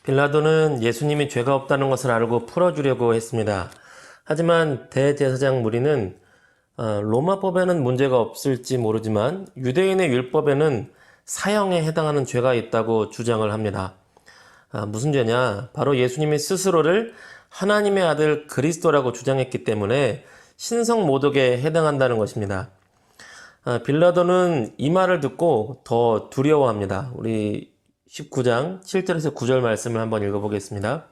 빌라도는 예수님이 죄가 없다는 것을 알고 풀어주려고 했습니다. 하지만 대제사장 무리는 로마법에는 문제가 없을지 모르지만 유대인의 율법에는 사형에 해당하는 죄가 있다고 주장을 합니다. 무슨 죄냐? 바로 예수님이 스스로를 하나님의 아들 그리스도라고 주장했기 때문에 신성 모독에 해당한다는 것입니다. 빌라도는 이 말을 듣고 더 두려워합니다. 우리 19장 7절에서 9절 말씀을 한번 읽어보겠습니다.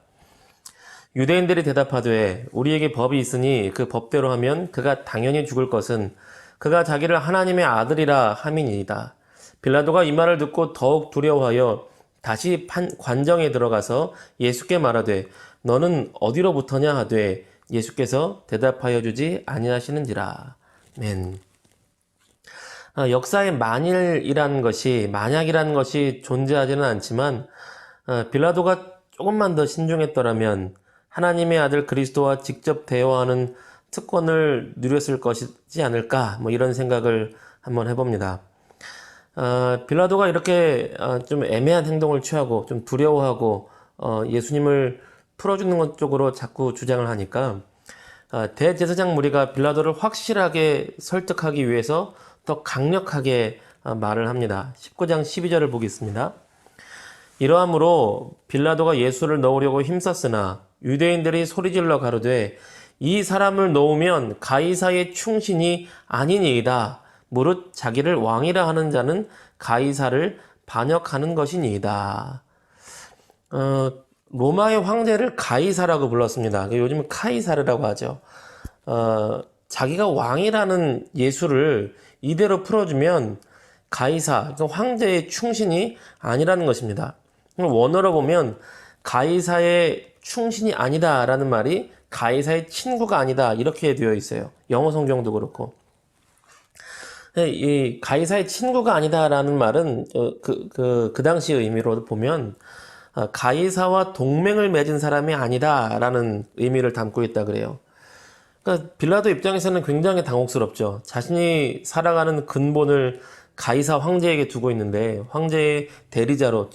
유대인들이 대답하되 우리에게 법이 있으니 그 법대로 하면 그가 당연히 죽을 것은 그가 자기를 하나님의 아들이라 함이니이다. 빌라도가 이 말을 듣고 더욱 두려워하여 다시 관정에 들어가서 예수께 말하되 너는 어디로부터냐 하되 예수께서 대답하여 주지 아니하시는지라. 맨. 역사에 만약이라는 것이 존재하지는 않지만 빌라도가 조금만 더 신중했더라면 하나님의 아들 그리스도와 직접 대화하는 특권을 누렸을 것이지 않을까, 이런 생각을 한번 해봅니다. 빌라도가 이렇게 좀 애매한 행동을 취하고 좀 두려워하고 예수님을 풀어주는 것 쪽으로 자꾸 주장을 하니까 대제사장 무리가 빌라도를 확실하게 설득하기 위해서 더 강력하게 말을 합니다. 19장 12절을 보겠습니다. 이러함으로 빌라도가 예수를 넣으려고 힘썼으나 유대인들이 소리질러 가로되 이 사람을 놓으면 가이사의 충신이 아니니이다. 무릇 자기를 왕이라 하는 자는 가이사를 반역하는 것이니이다. 로마의 황제를 가이사라고 불렀습니다. 요즘은 카이사르라고 하죠. 자기가 왕이라는 예수를 이대로 풀어주면 가이사, 그러니까 황제의 충신이 아니라는 것입니다. 원어로 보면 가이사의 충신이 아니다라는 말이 가이사의 친구가 아니다 이렇게 되어 있어요. 영어 성경도 그렇고. 이 가이사의 친구가 아니다라는 말은 그 당시의 의미로 보면 가이사와 동맹을 맺은 사람이 아니다라는 의미를 담고 있다 그래요. 그러니까 빌라도 입장에서는 굉장히 당혹스럽죠. 자신이 살아가는 근본을 가이사 황제에게 두고 있는데 황제의 대리자로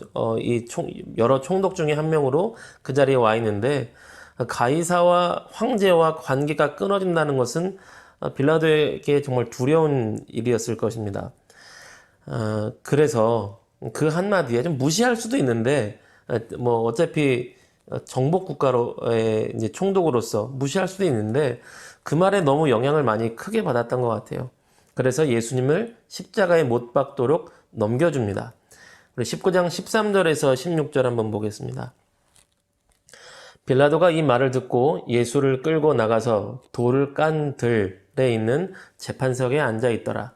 여러 총독 중에 한 명으로 그 자리에 와 있는데 가이사와 황제와 관계가 끊어진다는 것은 빌라도에게 정말 두려운 일이었을 것입니다. 그래서 그 한마디에 좀 무시할 수도 있는데 어차피 정복 국가로의 이제 총독으로서 무시할 수도 있는데 그 말에 너무 영향을 많이 크게 받았던 것 같아요. 그래서 예수님을 십자가에 못 박도록 넘겨줍니다. 19장 13절에서 16절 한번 보겠습니다. 빌라도가 이 말을 듣고 예수를 끌고 나가서 돌을 깐 들에 있는 재판석에 앉아 있더라.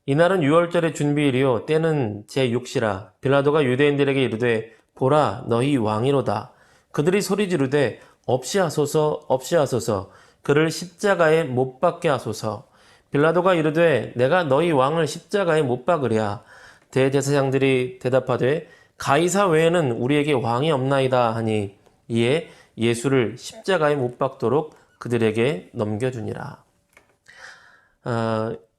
이날은 유월절의 준비일이요 때는 제6시라. 빌라도가 유대인들에게 이르되 보라 너희 왕이로다. 그들이 소리 지르되 없이 하소서 없이 하소서 그를 십자가에 못 박게 하소서. 빌라도가 이르되 내가 너희 왕을 십자가에 못 박으랴. 대제사장들이 대답하되 가이사 외에는 우리에게 왕이 없나이다 하니 이에 예수를 십자가에 못 박도록 그들에게 넘겨주니라.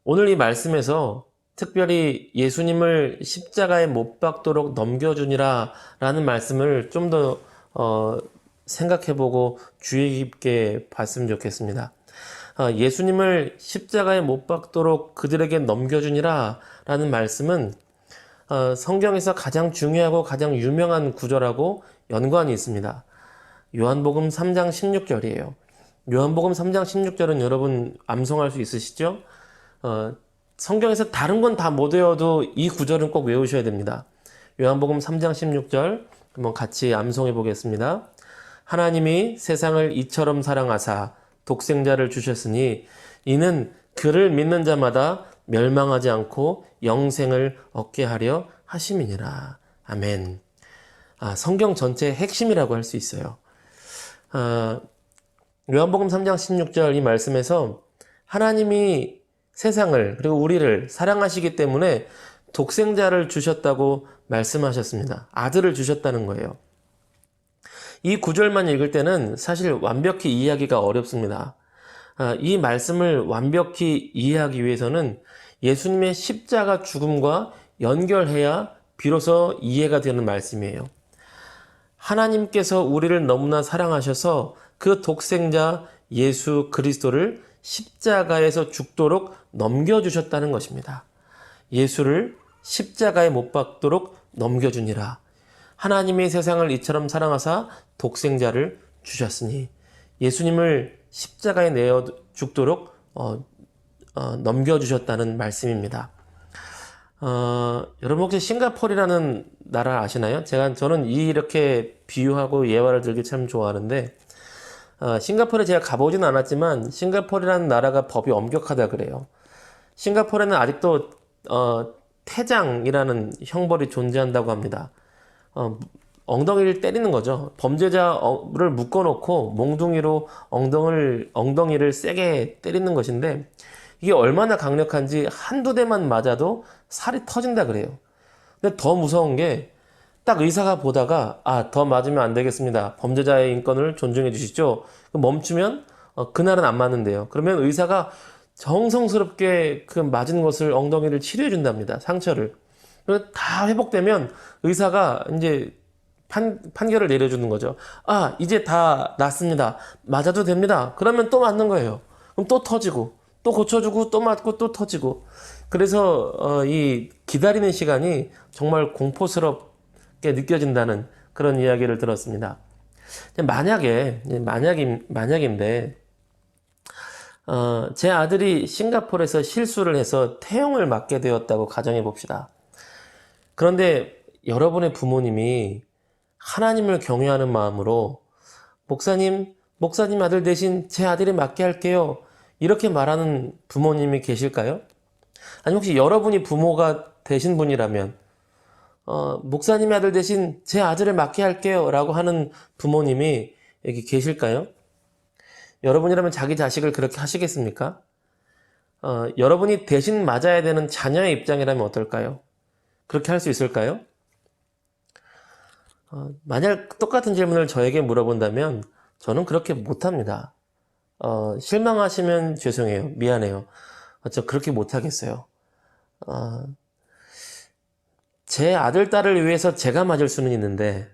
오늘 이 말씀에서 특별히 예수님을 십자가에 못 박도록 넘겨주니라 라는 말씀을 좀 더 생각해보고 주의 깊게 봤으면 좋겠습니다. 예수님을 십자가에 못 박도록 그들에게 넘겨주니라 라는 말씀은 성경에서 가장 중요하고 가장 유명한 구절하고 연관이 있습니다. 요한복음 3장 16절이에요. 요한복음 3장 16절은 여러분 암송할 수 있으시죠? 성경에서 다른 건 다 못 외워도 이 구절은 꼭 외우셔야 됩니다. 요한복음 3장 16절 한번 같이 암송해 보겠습니다. 하나님이 세상을 이처럼 사랑하사 독생자를 주셨으니 이는 그를 믿는 자마다 멸망하지 않고 영생을 얻게 하려 하심이니라. 아멘. 성경 전체의 핵심이라고 할 수 있어요. 요한복음 3장 16절 이 말씀에서 하나님이 세상을 그리고 우리를 사랑하시기 때문에 독생자를 주셨다고 말씀하셨습니다. 아들을 주셨다는 거예요. 이 구절만 읽을 때는 사실 완벽히 이해하기가 어렵습니다. 이 말씀을 완벽히 이해하기 위해서는 예수님의 십자가 죽음과 연결해야 비로소 이해가 되는 말씀이에요. 하나님께서 우리를 너무나 사랑하셔서 그 독생자 예수 그리스도를 십자가에서 죽도록 넘겨주셨다는 것입니다. 예수를 십자가에 못 박도록 넘겨주니라. 하나님의 세상을 이처럼 사랑하사 독생자를 주셨으니, 예수님을 십자가에 내어 죽도록 넘겨주셨다는 말씀입니다. 여러분 혹시 싱가포르라는 나라 아시나요? 저는 이렇게 비유하고 예화를 들기 참 좋아하는데, 싱가포르에 제가 가보진 않았지만 싱가포르라는 나라가 법이 엄격하다 그래요. 싱가포르에는 아직도 태장이라는 형벌이 존재한다고 합니다. 엉덩이를 때리는 거죠. 범죄자를 묶어놓고 몽둥이로 엉덩이를 세게 때리는 것인데, 이게 얼마나 강력한지 한두 대만 맞아도 살이 터진다 그래요. 근데 더 무서운 게, 딱 의사가 보다가 더 맞으면 안 되겠습니다, 범죄자의 인권을 존중해 주시죠, 멈추면 그날은 안 맞는데요. 그러면 의사가 정성스럽게 그 맞은 것을, 엉덩이를 치료해 준답니다, 상처를. 그래서 다 회복되면 의사가 이제 판결을 내려주는 거죠. 이제 다 낫습니다, 맞아도 됩니다. 그러면 또 맞는 거예요. 그럼 또 터지고, 또 고쳐주고, 또 맞고, 또 터지고. 그래서 이 기다리는 시간이 정말 공포스럽게 느껴진다는 그런 이야기를 들었습니다. 만약인데, 제 아들이 싱가포르에서 실수를 해서 태형을 맞게 되었다고 가정해 봅시다. 그런데 여러분의 부모님이 하나님을 경외하는 마음으로 목사님 아들 대신 제 아들이 맞게 할게요, 이렇게 말하는 부모님이 계실까요? 아니 혹시 여러분이 부모가 되신 분이라면 목사님의 아들 대신 제 아들을 맡게 할게요 라고 하는 부모님이 여기 계실까요? 여러분이라면 자기 자식을 그렇게 하시겠습니까? 여러분이 대신 맞아야 되는 자녀의 입장이라면 어떨까요? 그렇게 할 수 있을까요? 만약 똑같은 질문을 저에게 물어본다면 저는 그렇게 못합니다. 실망하시면 죄송해요. 미안해요. 저 그렇게 못하겠어요. 제 아들, 딸을 위해서 제가 맞을 수는 있는데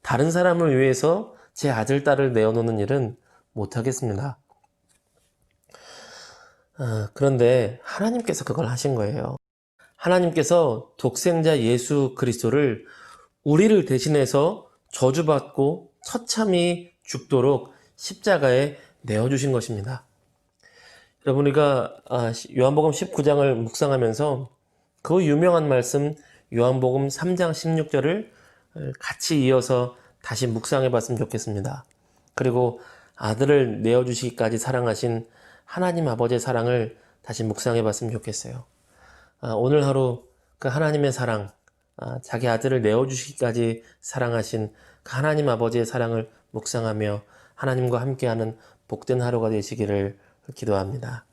다른 사람을 위해서 제 아들, 딸을 내어놓는 일은 못하겠습니다. 그런데 하나님께서 그걸 하신 거예요. 하나님께서 독생자 예수 그리스도를 우리를 대신해서 저주받고 처참히 죽도록 십자가에 내어주신 것입니다. 여러분, 우리가 요한복음 19장을 묵상하면서 그 유명한 말씀 요한복음 3장 16절을 같이 이어서 다시 묵상해 봤으면 좋겠습니다. 그리고 아들을 내어주시기까지 사랑하신 하나님 아버지의 사랑을 다시 묵상해 봤으면 좋겠어요. 오늘 하루 그 하나님의 사랑, 자기 아들을 내어주시기까지 사랑하신 그 하나님 아버지의 사랑을 묵상하며 하나님과 함께하는 복된 하루가 되시기를 기도합니다.